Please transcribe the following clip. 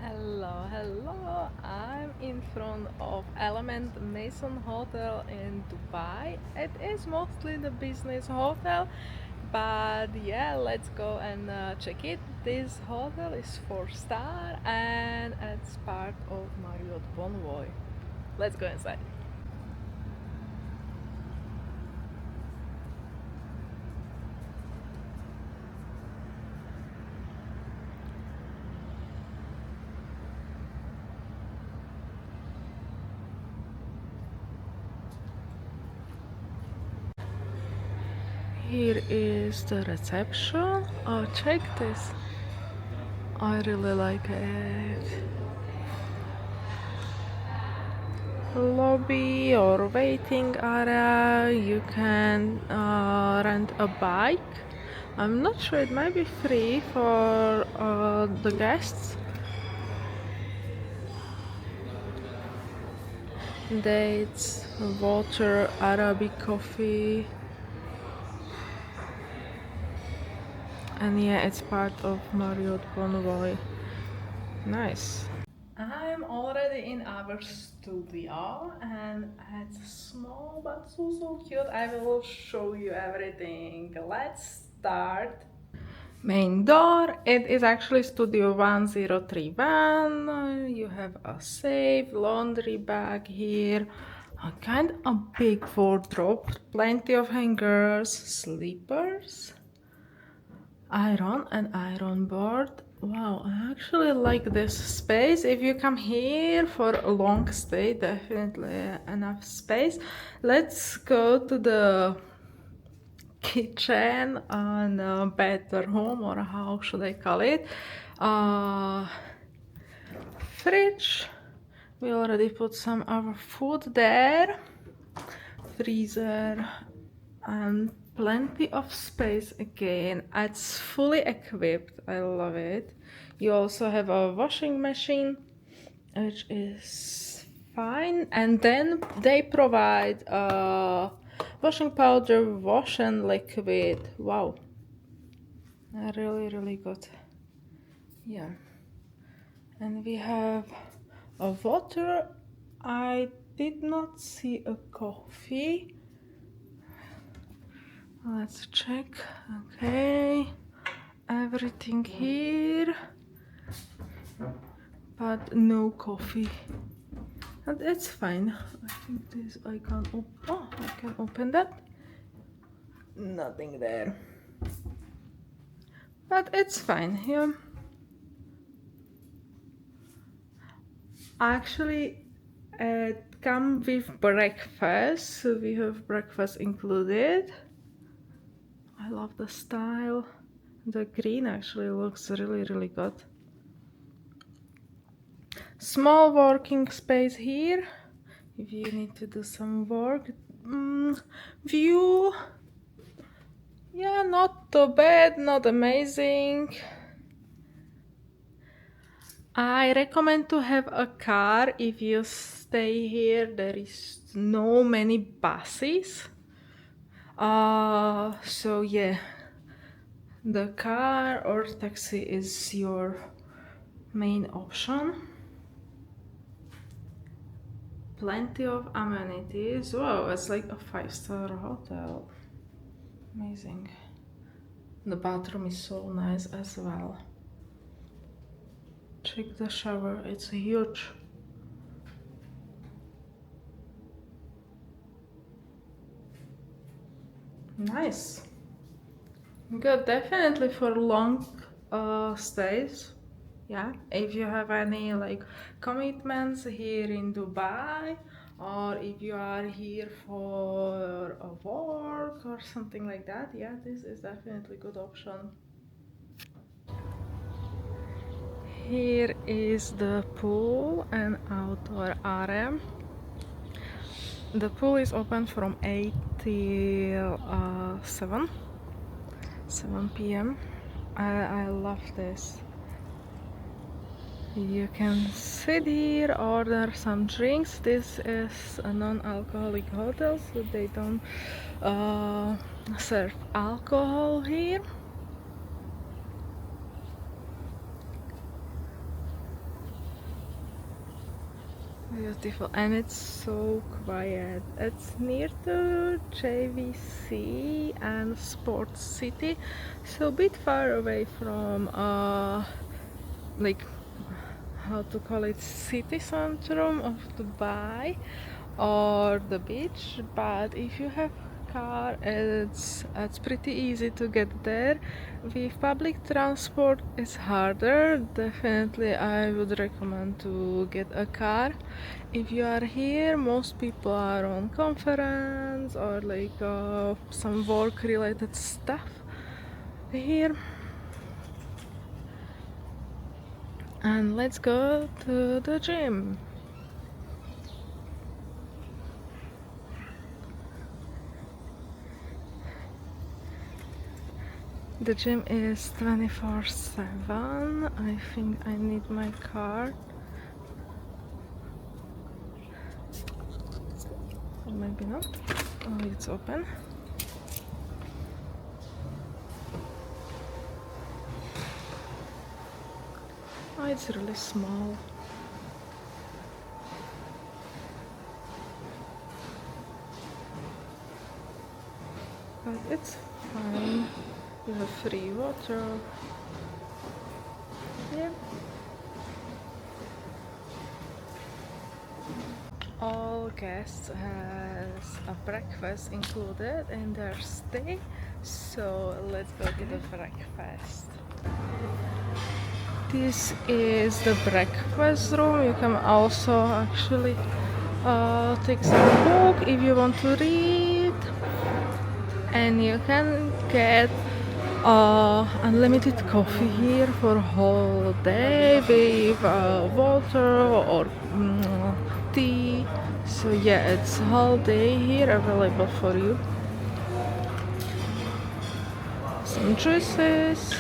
Hello. I'm in front of Element Mason Hotel in Dubai. It is mostly the business hotel, but yeah, let's go and check it. This hotel is 4 star and it's part of Marriott Bonvoy. Let's go inside. Here is the reception. Oh, check this. I really like it. Lobby or waiting area. You can rent a bike. I'm not sure, it might be free for the guests. Dates, water, Arabic coffee, and yeah, it's part of Marriott Bonvoy. Nice. I'm already in our studio and it's small but so cute. I will show you everything. Let's start. Main door, it is actually Studio 1031. You have a safe, laundry bag here, a kind of big wardrobe, plenty of hangers, slippers, iron board. Wow, I actually like this space. If you come here for a long stay, definitely enough space. Let's go to the kitchen and a bedroom, or how should I call it? Uh, Fridge. We already put some of our food there. Freezer and plenty of space again. It's fully equipped. I love it. You also have a washing machine, which is fine, and then they provide washing powder, wash and liquid. Wow, really good. Yeah, and we have a water. I did not see a coffee. Let's check. Okay, everything here, but no coffee. And it's fine. I think this I can open. Oh, I can open that. Nothing there. But it's fine. Yeah. Actually, it comes with breakfast. So we have breakfast included. I love the style. The green actually looks really good. Small working space here if you need to do some work. View, yeah, not too bad, not amazing. I recommend to have a car if you stay here. There is no many buses. So yeah, the car or taxi is your main option. Plenty of amenities. Wow, it's like a 5-star hotel. Amazing. The bathroom is so nice as well. Check the shower, it's huge. Nice. Good, definitely for long stays. Yeah, if you have any like commitments here in Dubai, or if you are here for a work or something like that, yeah, this is definitely a good option. Here is the pool and outdoor area. The pool is open from 8 till 7 p.m. I love this. You can sit here, order some drinks. This is a non-alcoholic hotel, so they don't serve alcohol here. Beautiful, and it's so quiet. It's near to JVC and Sports City, so a bit far away from like, how to call it, city centrum of Dubai or the beach. But if you have car, it's pretty easy to get there. With public transport it's harder. Definitely I would recommend to get a car. If you are here, most people are on conference or like some work related stuff here. And let's go to the gym. The gym is 24/7. I think I need my card. Or maybe not. Oh, it's open. Oh, it's really small. But it's fine. You have free water. Yeah. All guests has a breakfast included in their stay. So let's go to the breakfast. This is the breakfast room. You can also actually take some book if you want to read, and you can get unlimited coffee here for whole day with water or tea. So yeah, it's whole day here available for you. Some juices.